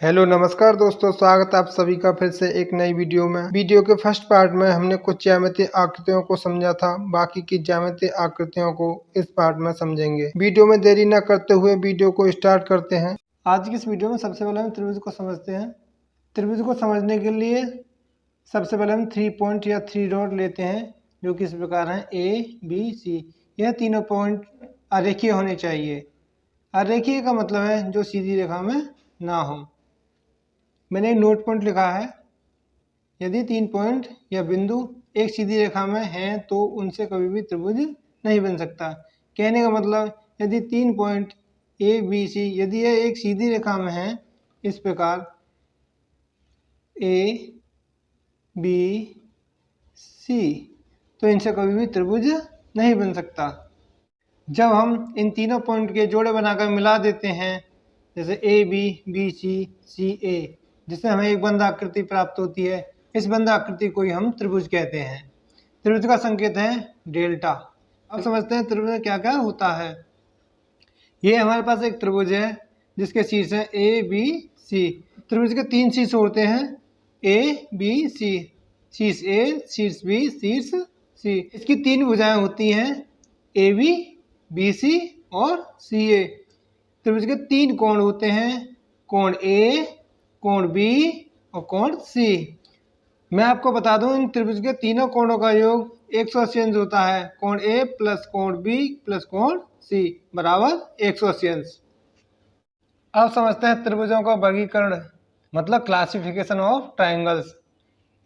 Hello नमस्कार दोस्तों, स्वागत है आप सभी का फिर से एक नई वीडियो में। वीडियो के फर्स्ट पार्ट में हमने कुछ ज्यामितीय आकृतियों को समझा था, बाकी की ज्यामितीय आकृतियों को इस पार्ट में समझेंगे। वीडियो में देरी न करते हुए वीडियो को स्टार्ट करते हैं। आज की इस वीडियो में सबसे पहले हम त्रिभुज को समझते हैं। त्रिभुज को समझने के लिए सबसे पहले हम 3 पॉइंट या 3 डॉट लेते हैं, जो कि इस प्रकार हैं A, B, C। यह तीनों पॉइंट अरेखीय होने चाहिए। अरेखीय का मतलब है जो सीधी रेखा में ना हो। मैंने एक नोट पॉइंट लिखा है, यदि 3 पॉइंट या बिंदु एक सीधी रेखा में हैं तो उनसे कभी भी त्रिभुज नहीं बन सकता। कहने का मतलब यदि 3 पॉइंट A, B, C यदि यह एक सीधी रेखा में है, इस प्रकार A, B, C, तो इनसे कभी भी त्रिभुज नहीं बन सकता। जब हम इन तीनों पॉइंट के जोड़े बनाकर मिला देते हैं, जैसे AB, BC, CA, जिससे हमें एक बंद आकृति प्राप्त होती है, इस बंद आकृति को ही हम त्रिभुज कहते हैं। त्रिभुज का संकेत है डेल्टा। अब समझते हैं त्रिभुज में क्या क्या होता है। ये हमारे पास एक त्रिभुज है जिसके शीर्ष है ABC। त्रिभुज के 3 शीर्ष होते हैं, ABC, शीर्ष A, शीर्ष B, शीर्ष C। इसकी 3 भुजाएं होती हैं, AB, BC और CA। त्रिभुज के 3 कोण होते हैं, कोण A, कोण B और कोण C। मैं आपको बता दूं, इन त्रिभुज के तीनों कोणों का योग 180 अंश होता है। कोण A प्लस कोण B प्लस कोण C बराबर 180 अंश। अब समझते हैं त्रिभुजों का वर्गीकरण, मतलब क्लासिफिकेशन ऑफ ट्राइंगल्स।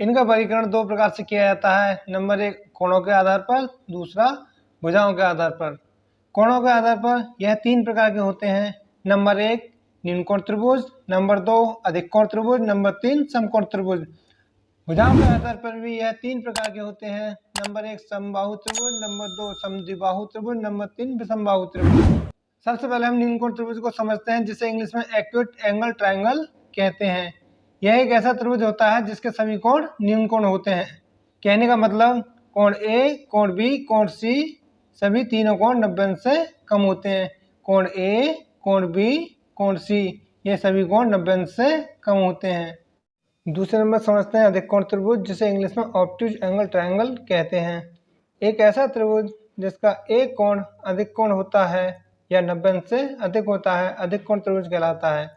इनका वर्गीकरण 2 प्रकार से किया जाता है। नंबर 1 कोणों के आधार पर, दूसरा भुजाओं के आधार पर। कोणों के आधार पर यह 3 प्रकार के होते हैं। नंबर 1 न्यून कोण त्रिभुज, नंबर 2 अधिक कोण त्रिभुज, नंबर 3 समकोण त्रिभुज। भुजाओं के आधार पर भी यह 3 प्रकार के होते हैं। नंबर 1 समबाहु त्रिभुज, नंबर 2 समद्विबाहु त्रिभुज, नंबर 3 विषमबाहु त्रिभुज। सबसे पहले हम न्यून कोण त्रिभुज को समझते हैं, जिसे इंग्लिश में एक्यूट एंगल ट्राइंगल कहते हैं। यह एक ऐसा त्रिभुज होता है जिसके सभी कोण न्यून कोण होते हैं। कहने का मतलब कोण A, कोण B, कोण C सभी तीनों कोण 90 अंश से कम होते हैं। कोण A, कोण B, कोण C ये सभी कोण 90 अंश से कम होते हैं। दूसरे नंबर समझते हैं अधिक कोण त्रिभुज, जिसे इंग्लिश में ऑब्ट्यूज एंगल ट्रायंगल कहते हैं। एक ऐसा त्रिभुज जिसका एक कोण अधिक कोण होता है या 90 अंश से अधिक होता है, अधिक कोण त्रिभुज कहलाता है।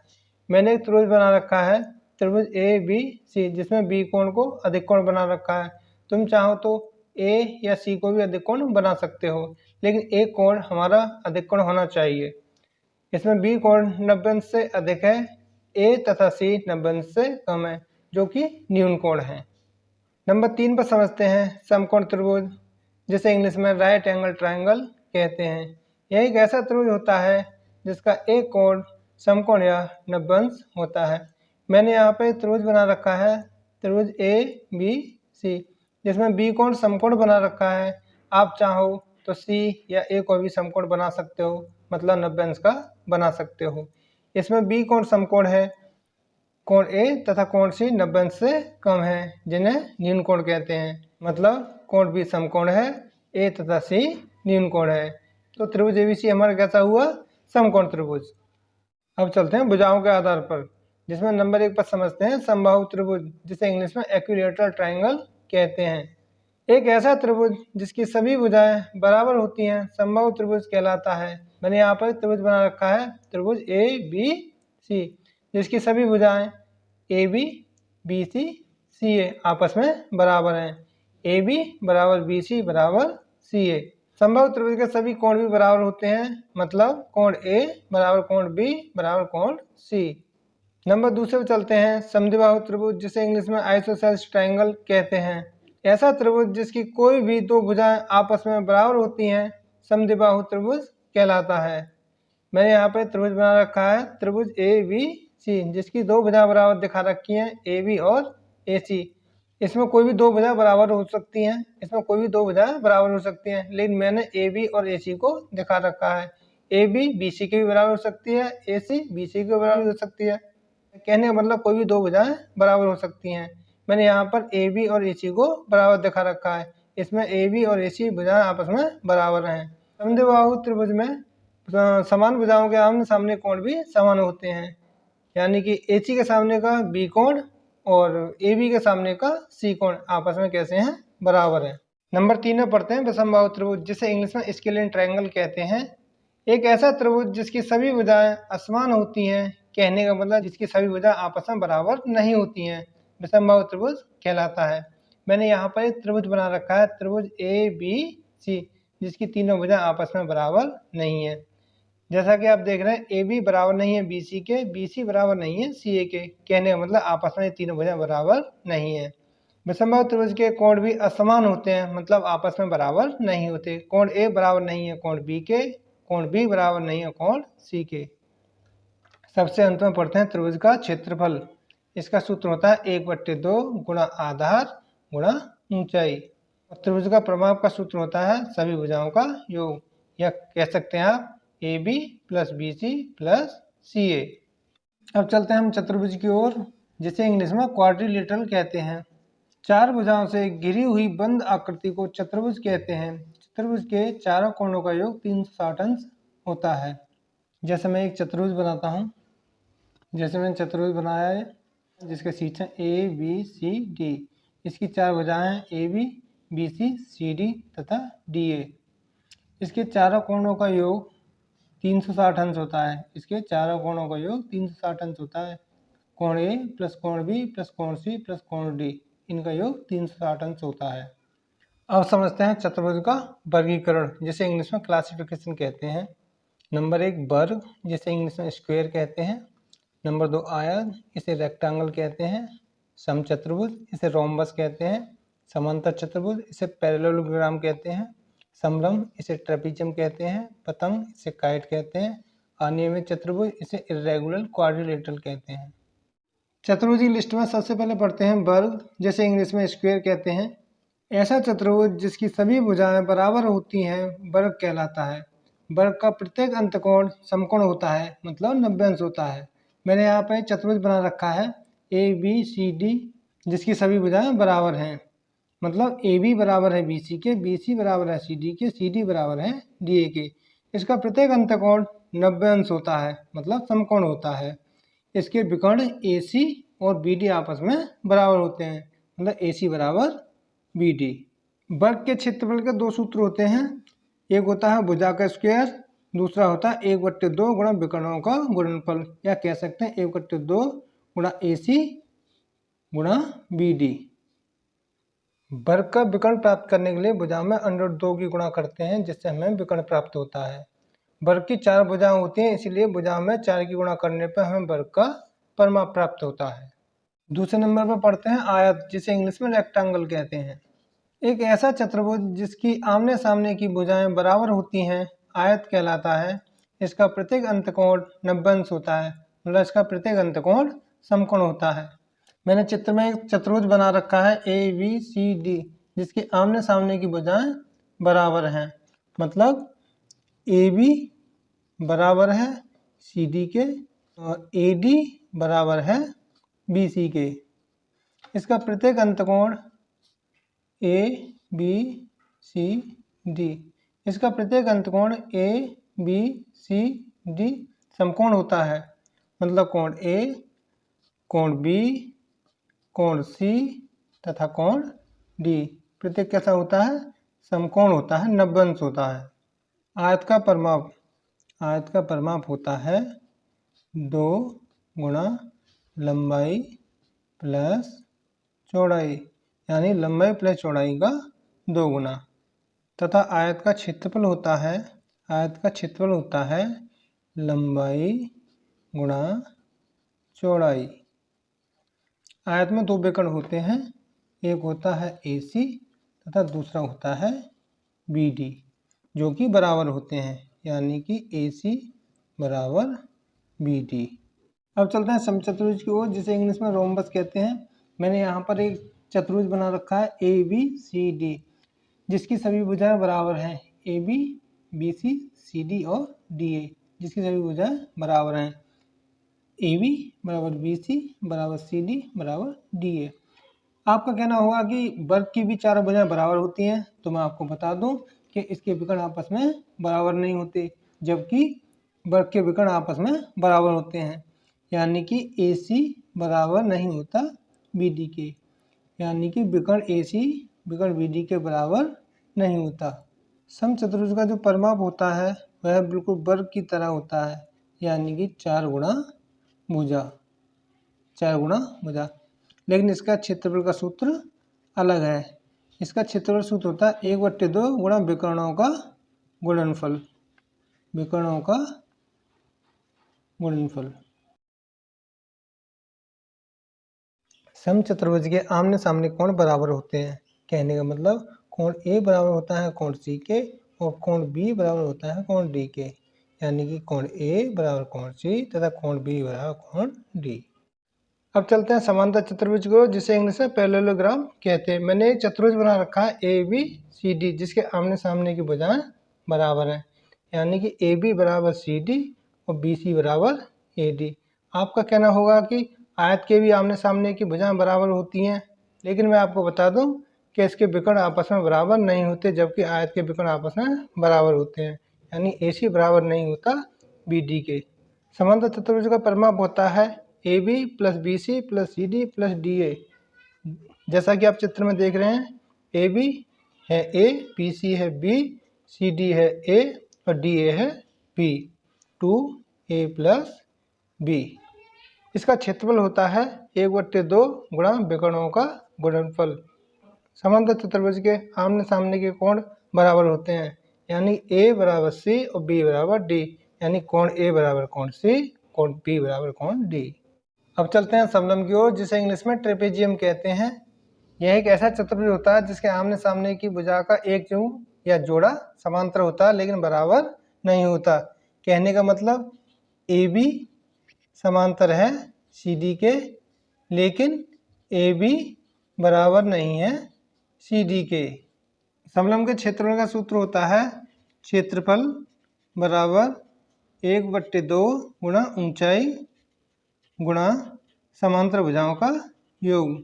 मैंने एक त्रिभुज बना रखा है, त्रिभुज ABC, जिसमें B कोण को अधिक कोण बना रखा है। तुम चाहो तो A या C को भी अधिक कोण बना सकते हो, लेकिन एक कोण हमारा अधिक कोण होना चाहिए। इसमें B कोण 90 अंश से अधिक है, A तथा C 90 अंश से कम है, जो कि न्यून कोण है। नंबर 3 पर समझते हैं समकोण त्रिभुज, जिसे इंग्लिश में राइट एंगल ट्रायंगल कहते हैं। यह एक ऐसा त्रिभुज होता है जिसका एक कोण समकोण या 90 अंश होता है। मैंने यहाँ पे त्रिभुज बना रखा है, त्रिभुज ABC, जिसमें B कोण समकोण बना रखा है। आप चाहो तो C या A को भी समकोण बना सकते हो, मतलब 90 अंश का बना सकते हो। इसमें B कोण समकोण है, कोण A तथा कोण C 90 अंश से कम है, जिन्हें न्यून कोण कहते हैं। मतलब कोण B समकोण है, A तथा C न्यून कोण है। तो त्रिभुज ABC हमारा कैसा हुआ? समकोण त्रिभुज। अब चलते हैं भुजाओं के आधार पर, जिसमें नंबर 1 पर समझते हैं समबाहु त्रिभुज, जिसे इंग्लिश में इक्विलैटरल ट्रायंगल कहते हैं। एक ऐसा त्रिभुज जिसकी सभी भुजाएं बराबर होती हैं समबाहु त्रिभुज कहलाता है। मैंने यहाँ पर त्रिभुज बना रखा है, त्रिभुज ABC, जिसकी सभी भुजाएं AB, BC, CA आपस में बराबर हैं। AB बराबर BC बराबर CA। समबाहु त्रिभुज के सभी कोण भी बराबर होते हैं, मतलब कोण A बराबर कोण B बराबर कोण C। नंबर 2 पे चलते हैं समद्विबाहु त्रिभुज, जिसे इंग्लिश में आइसोसेलेस ट्रायंगल कहते हैं। ऐसा त्रिभुज जिसकी कोई भी 2 भुजाएं आपस में बराबर होती हैं समद्विबाहु त्रिभुज कहलाता है। मैंने यहाँ पे त्रिभुज बना रखा है, त्रिभुज ABC, जिसकी 2 भुजाएं बराबर दिखा रखी हैं, AB और AC। इसमें कोई भी 2 भुजाएं बराबर हो सकती हैं, इसमें कोई भी 2 भुजाएं बराबर हो सकती हैं, लेकिन मैंने AB और AC को दिखा रखा है। AB BC के भी बराबर हो सकती है, AC BC के बराबर हो सकती है। कहने का मतलब कोई भी 2 भुजाएं बराबर हो सकती हैं। मैंने यहाँ पर AB और AC को बराबर दिखा रखा है, इसमें AB और AC भुजाएं आपस में बराबर हैं। समद्विबाहु त्रिभुज में समान भुजाओं के आमने सामने कोण भी समान होते हैं, यानी कि AC के सामने का B कोण और AB के सामने का C कोण आपस में कैसे हैं, बराबर है। नंबर 3 में पढ़ते हैं विषमबाहु त्रिभुज, जिसे इंग्लिश में स्केलियन ट्रायंगल कहते हैं। एक ऐसा त्रिभुज जिसकी सभी भुजाएं असमान होती हैं, कहने का मतलब जिसकी सभी भुजाएं आपस में बराबर नहीं होती हैं, विषमबाहु त्रिभुज कहलाता है। मैंने यहाँ पर एक त्रिभुज बना रखा है, त्रिभुज ABC, जिसकी तीनों भुजाएं आपस में बराबर नहीं है। जैसा कि आप देख रहे हैं AB बराबर नहीं है BC के, BC बराबर नहीं है CA के, कहने का मतलब आपस में तीनों भुजाएं बराबर नहीं है। विषमबाहु त्रिभुज के कोण भी असमान होते हैं, मतलब आपस में बराबर नहीं होते। कोण A बराबर नहीं है कोण B के, कोण B बराबर नहीं है कोण C के। सबसे अंत में पढ़ते हैं त्रिभुज का क्षेत्रफल। इसका सूत्र होता है 1/2 गुणा आधार गुणा ऊंचाई। त्रिभुज का प्रभाव का सूत्र होता है सभी भुजाओं का योग, या कह सकते हैं आप AB + BC + CA। अब चलते हैं हम चतुर्भुज की ओर, जिसे इंग्लिश में क्वाड्रिलेटरल कहते हैं। 4 भुजाओं से घिरी हुई बंद आकृति को चतुर्भुज कहते हैं। चतुर्भुज के चारों कोणों का योग 360 अंश होता है। जैसे मैं एक चतुर्भुज बनाता हूँ, जैसे मैंने चतुर्भुज बनाया है जिसके शीर्ष हैं ABCD। इसकी 4 भुजाएं हैं AB, BC, CD तथा DA। इसके चारों कोणों का योग 360 अंश होता है। इसके चारों कोणों का योग 360 अंश होता है। कोण A + कोण B + कोण C + कोण D, इनका योग 360 अंश होता है। अब समझते हैं चतुर्भुज का वर्गीकरण, जिसे इंग्लिश में क्लासिफिकेशन कहते हैं। नंबर 1 वर्ग, जिसे इंग्लिश में स्क्वायर कहते हैं। नंबर 2 आयत, इसे रेक्टेंगल कहते हैं। समचतुर्भुज, इसे रोम्बस कहते हैं। समांतर चतुर्भुज, इसे पैरेललोग्राम कहते हैं। समलंब, इसे ट्रेपीजियम कहते हैं। पतंग, इसे काइट कहते हैं। अनियमित चतुर्भुज, इसे इर्रेगुलर क्वाड्रिलेटरल कहते हैं। चतुर्भुज की लिस्ट में सबसे पहले पढ़ते हैं वर्ग, जैसे इंग्लिश में स्क्वायर कहते हैं। ऐसा चतुर्भुज जिसकी सभी भुजाएं बराबर होती हैं वर्ग कहलाता है। वर्ग का प्रत्येक अंतकोण समकोण होता है, मतलब 90 अंश होता है। मैंने यहाँ पर चतुर्भुज बना रखा है ABCD, जिसकी सभी भुजाएं बराबर हैं, मतलब AB बराबर है BC के, BC बराबर है CD के, CD बराबर है DA के। इसका प्रत्येक अंतकोण 90 अंश होता है, मतलब समकोण होता है। इसके विकर्ण AC और BD आपस में बराबर होते हैं, मतलब AC बराबर BD। वर्ग के क्षेत्रफल के 2 सूत्र होते हैं। एक होता है भुजा का स्क्वायर, दूसरा होता है 1/2 गुणा विकर्णों का गुणनफल, या कह सकते हैं 1/2 गुणा AC गुणा BD। वर्ग का विकर्ण प्राप्त करने के लिए भुजा में √2 की गुणा करते हैं, जिससे हमें विकर्ण प्राप्त होता है। वर्ग की 4 भुजाएं होती हैं, इसलिए भुजा में 4 की गुणा करने पर हमें वर्ग का परिमाप प्राप्त होता है। दूसरे नंबर पर पढ़ते हैं आयत, जिसे इंग्लिश में रेक्टेंगल कहते हैं। एक ऐसा चतुर्भुज जिसकी आमने सामने की भुजाएं बराबर होती हैं आयत कहलाता है। इसका प्रत्येक अंतकोण 90 अंश होता है, मतलब इसका प्रत्येक अंतकोण समकोण होता है। मैंने चित्र में एक चतुर्भुज बना रखा है ABCD, जिसके आमने सामने की भुजाएं बराबर हैं, मतलब AB बराबर है CD के और AD बराबर है BC के। इसका प्रत्येक अंतकोण ABCD, इसका प्रत्येक अंतकोण ABCD समकोण होता है, मतलब कोण A, कोण B, कोण C तथा कोण D प्रत्येक कैसा होता है, समकोण होता है, 90 अंश होता है। आयत का परिमाप, आयत का परिमाप होता है 2 गुणा लंबाई प्लस चौड़ाई, यानी लंबाई प्लस चौड़ाई का 2 गुना। तथा आयत का क्षेत्रफल होता है, आयत का क्षेत्रफल होता है लंबाई गुणा चौड़ाई। आयत में 2 विकर्ण होते हैं, एक होता है AC तथा दूसरा होता है BD, जो कि बराबर होते हैं, यानी कि AC बराबर BD। अब चलते हैं समचतुर्भुज की ओर, जिसे इंग्लिश में रोम्बस कहते हैं। मैंने यहाँ पर एक चतुर्भुज बना रखा है ABCD, जिसकी सभी भुजाएं बराबर हैं, AB, BC, CD और DA, जिसकी सभी भुजाएं बराबर हैं, AB बराबर BC बराबर CD बराबर DA। आपका कहना होगा कि वर्ग की भी 4 भुजाएं बराबर होती हैं, तो मैं आपको बता दूं कि इसके विकर्ण आपस में बराबर नहीं होते। जबकि वर्ग के विकर्ण आपस में बराबर होते हैं, यानी कि AC बराबर नहीं होता BD के, यानी कि विकर्ण AC विकर्ण BD के बराबर नहीं होता। समचतुर्भुज का जो परिमाप होता है वह बिल्कुल वर्ग की तरह होता है, यानी कि 4 गुणा भुजा, 4 गुणा भुजा। लेकिन इसका क्षेत्रफल का सूत्र अलग है। इसका क्षेत्रफल सूत्र होता है 1/2 गुणा विकर्णों का गुणनफल, विकर्णों का गुणनफल। समचतुर्भुज के आमने सामने कोण बराबर होते हैं, कहने का मतलब कोण A बराबर होता है कोण C के और कोण B बराबर होता है कोण D के, यानी कि कोण A बराबर कोण C तथा कोण B बराबर कोण D। अब चलते हैं समांतर चतुर्भुज को, जिसे इंग्लिश में पैरेललोग्राम कहते हैं। मैंने एक चतुर्भुज बना रखा है ABCD, जिसके आमने सामने की भुजाएं बराबर हैं, यानी कि AB बराबर CD और BC बराबर AD। आपका कहना होगा कि आयत के भी आमने सामने की भुजाएं बराबर होती हैं, लेकिन मैं आपको बता दूं कि इसके विकर्ण आपस में बराबर नहीं होते, जबकि आयत के विकर्ण आपस में बराबर होते हैं, यानी AC बराबर नहीं होता BD के। समांतर चतुर्भुज का परिमाप होता है AB plus BC plus CD plus DA। जैसा कि आप चित्र में देख रहे हैं, AB है A, BC है B, CD है A और DA है B, 2A प्लस B। इसका क्षेत्रफल होता है 1/2 गुणा विकर्णों का गुणनफल। समांतर चतुर्भुज के आमने सामने के कोण बराबर होते हैं, यानी A बराबर C और B बराबर D, यानी कोण A बराबर कोण C, कोण B बराबर कोण D। अब चलते हैं समलंब की ओर, जिसे इंग्लिश में ट्रेपेजियम कहते हैं। यह एक ऐसा चतुर्भुज होता है जिसके आमने सामने की भुजा का एक चूह या जोड़ा समांतर होता है लेकिन बराबर नहीं होता। कहने का मतलब AB समांतर है CD के, लेकिन AB बराबर नहीं है CD के। समलंब के क्षेत्रफल का सूत्र होता है क्षेत्रफल बराबर 1/2 गुणा ऊंचाई गुणा समांतर भुजाओं का योग।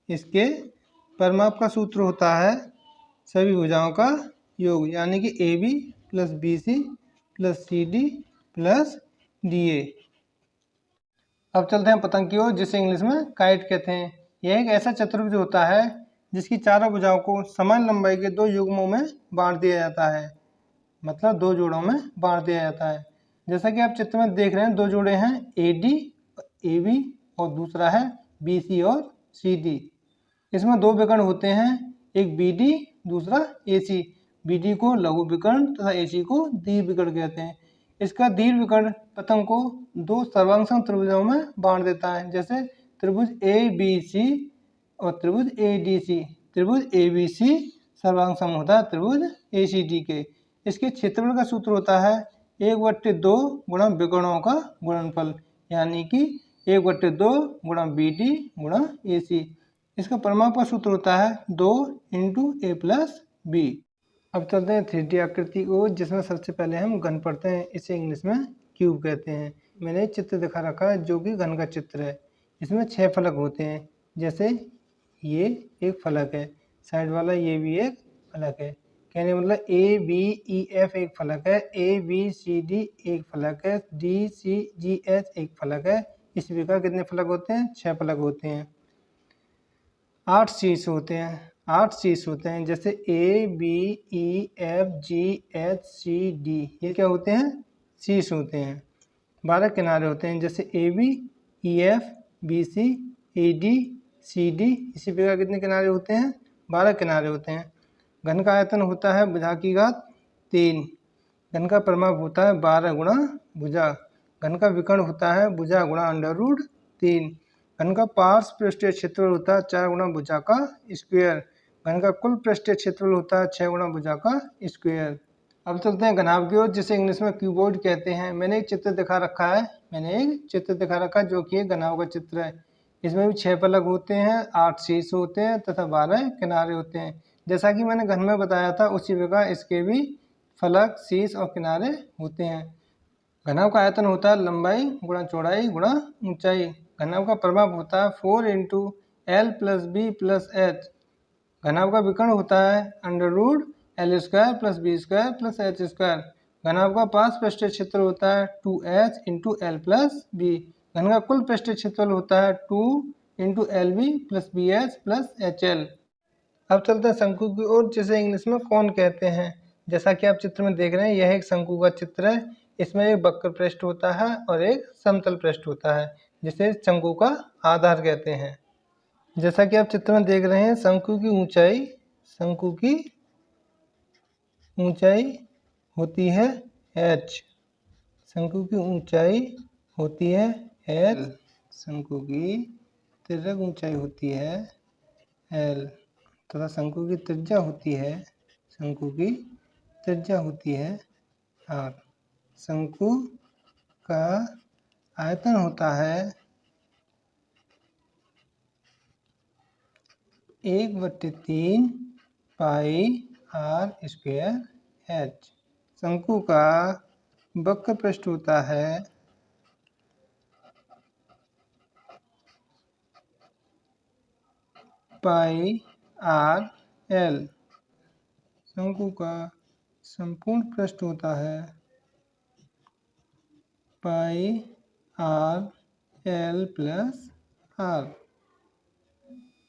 इसके परिमाप का सूत्र होता है सभी भुजाओं का योग, यानी कि AB plus BC plus CD plus DA। अब चलते हैं पतंग की ओर, जिसे इंग्लिश में काइट कहते हैं। यह एक ऐसा चतुर्भुज होता है जिसकी चारों भुजाओं को समान लंबाई के 2 युग्मों में बांट दिया जाता है, मतलब 2 जोड़ों में बांट दिया जाता है। जैसा कि आप चित्र में देख रहे हैं, 2 जोड़े हैं AD AB और दूसरा है BC और CD। इसमें 2 विकर्ण होते हैं, एक BD दूसरा AC। BD को लघु विकर्ण तथा AC को दीर्घ विकर्ण कहते हैं। इसका दीर्घ विकर्ण पतंग को 2 सर्वांग त्रिभुजों में बांट देता है, जैसे त्रिभुज ABC और त्रिभुज ADC। त्रिभुज ABC सर्वांग सम होता है त्रिभुज ACD के। इसके क्षेत्रफल का सूत्र होता है 1/2 गुणा विकर्णों का गुणनफल, यानी कि 1/2 गुणा BD गुणा AC। इसका परिमाप का सूत्र होता है 2 × A प्लस B। अब चलते हैं 3D आकृति को, जिसमें सबसे पहले हम घन पढ़ते हैं। इसे इंग्लिश में क्यूब कहते हैं। मैंने चित्र दिखा रखा है जो कि घन का चित्र है। इसमें 6 फलक होते हैं, जैसे ये एक फलक है, साइड वाला ये भी एक फलक है। कहने मतलब ABEF एक फलक है, ABCD एक फलक है, DCGH एक फलक है। इस प्रकार कितने फलक होते हैं? 6 फलक होते हैं। 8 शीर्ष होते हैं, 8 शीर्ष होते हैं, जैसे ABEFGHCD ये क्या होते हैं? शीर्ष होते हैं। 12 किनारे होते हैं, जैसे ABEF BC AD CD। इसी प्रकार कितने किनारे होते हैं? 12 किनारे होते हैं। घन का आयतन होता है भुजा की घात 3। घन का परिमाप होता है 12 गुणा भुजा। घन का विकर्ण होता है भुजा गुणा √3। घन का पार्श्व पृष्ठीय क्षेत्रफल होता है 4 गुणा भुजा का स्क्वायर। घन का कुल पृष्ठीय क्षेत्रफल होता है 6 गुणा भुजा का स्क्वायर। अब चलते हैं घनाभ की ओर, जिसे इंग्लिश में क्यूबॉइड कहते हैं। मैंने एक चित्र दिखा रखा है जो कि एक घनाभ का चित्र है। इसमें भी 6 फलक होते हैं, 8 शीर्ष होते हैं तथा 12 किनारे होते हैं। जैसा कि मैंने घन में बताया था, उसी प्रकार इसके भी फलक, शीर्ष और किनारे होते हैं। घनाभ का आयतन होता है लंबाई गुणा चौड़ाई गुणा ऊंचाई। घनाभ का परिमाप होता है 4 × L + B + H। घनाभ का विकर्ण होता है √L² + B² + H²। घनाभ का पास पृष्ठीय क्षेत्र होता है 2H × L + B। घन का कुल पृष्ठीय क्षेत्रफल होता है 2 × LB + BH + HL। अब चलते हैं शंकु की ओर, जिसे इंग्लिश में कोन कहते हैं। जैसा कि आप चित्र में देख रहे हैं, यह एक शंकु का चित्र है। इसमें एक वक्र पृष्ठ होता है और एक समतल पृष्ठ होता है, जिसे शंकु का आधार कहते हैं। जैसा कि आप चित्र में देख रहे हैं, शंकु की ऊंचाई होती है h। शंकु की ऊंचाई होती है l। शंकु की तिर्यक ऊंचाई होती है l तथा शंकु की त्रिज्या होती है r। शंकु का आयतन होता है 1/3 πr² h। शंकु का वक्र पृष्ठ होता है πrl। शंकु का संपूर्ण पृष्ठ होता है πrl + r।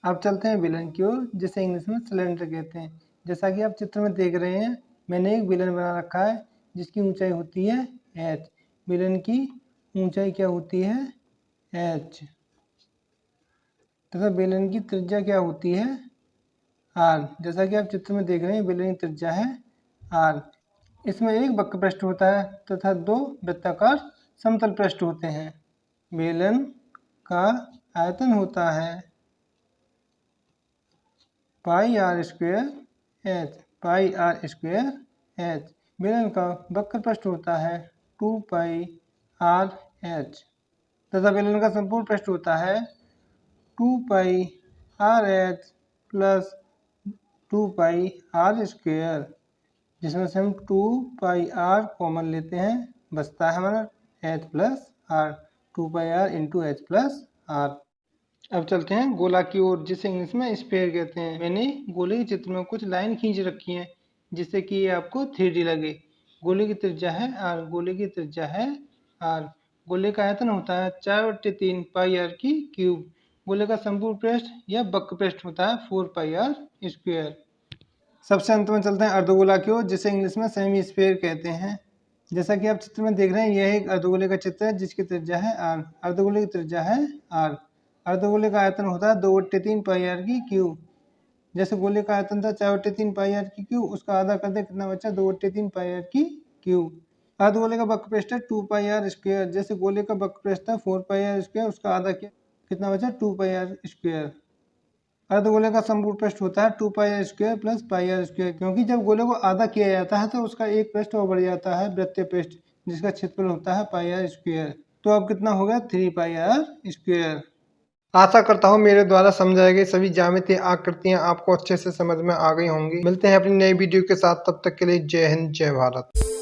अब चलते हैं विलन की ओर, जिसे इंग्लिश में सिलेंडर कहते हैं। जैसा कि आप चित्र में देख रहे हैं, मैंने एक विलन बना रखा है जिसकी ऊंचाई होती है h। विलन की ऊंचाई क्या होती है h तथा विलन की त्रिज्या क्या होती है r। जैसा कि आप चित्र में देख रहे हैं, विलन की त्रिज्या है r। इसमें एक वक्र पृष्ठ होता है तथा 2 वृत्ताकार समतल पृष्ठ होते हैं। विलन का आयतन होता है πr² h। विलन का वक्र पृष्ठ होता है 2πrh तथा विलन का संपूर्ण पृष्ठ होता है 2πrh + 2πr², जिसमें से हम 2πr कॉमन लेते हैं, बचता है हमारा h + r। 2πr × h + r। अब चलते हैं गोला की ओर, जिसे इंग्लिश में स्फीयर कहते हैं। मैंने गोले के चित्र में कुछ लाइन खींच रखी हैं जिससे कि ये आपको 3D लगे। गोले की त्रिज्या है r। गोले का आयतन होता है 4/3 πr³। गोले का संपूर्ण पृष्ठ या वक्र पृष्ठ होता है 4πr²। सबसे अंत में चलते हैं अर्धगोला की ओर, जिसे इंग्लिश में सेमी स्फीयर कहते हैं। जैसा कि आप चित्र में देख रहे हैं, यह एक अर्धगोले का चित्र है जिसकी त्रिज्या है r। अर्धगोले की त्रिज्या है r। अर्धगोले का आयतन होता है 2/3 πr³। जैसे गोले का आयतन था 4/3 πr³, उसका आधा कर दे, कितना बचा 2/3 πr³। अर्धगोले का वक्र पृष्ठ है 2πr²। जैसे गोले का वक्र पृष्ठ था 4πr², उसका आधा कितना बचा 2πr²। अर्धगोले का संपूर्ण पृष्ठ होता है 2πr² + πr², क्योंकि जब गोले को आधा किया जाता है तो उसका एक पृष्ठ और बढ़ जाता है, वृत्तीय पृष्ठ, जिसका क्षेत्रफल होता है πr²। तो अब कितना हो गया 3πr²। आशा करता हूँ मेरे द्वारा समझाई गई सभी ज्यामितीय आकृतियां आपको अच्छे से समझ में आ गई होंगी। मिलते हैं अपनी नई वीडियो के साथ, तब तक के लिए जय हिंद, जय भारत।